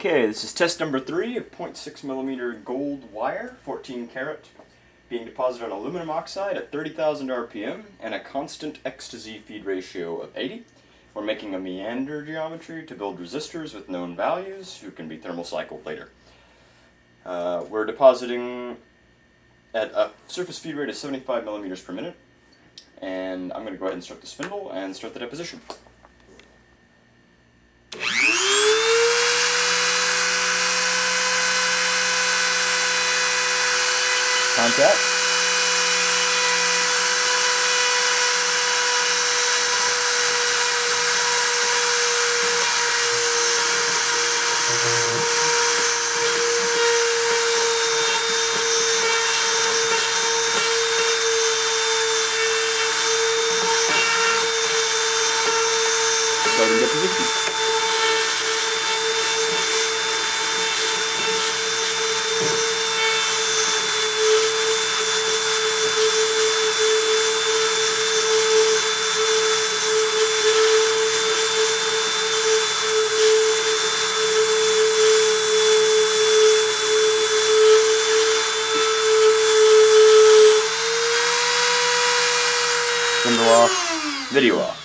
Okay, this is test number 3 of 0.6mm gold wire, 14 karat, being deposited on aluminum oxide at 30,000 RPM and a constant X to Z feed ratio of 80. We're making a meander geometry to build resistors with known values who can be thermal cycled later. We're depositing at a surface feed rate of 75 millimeters per minute, and I'm going to go ahead and start the spindle and start the deposition. Contact. Starting deposition. Spindle off, video off.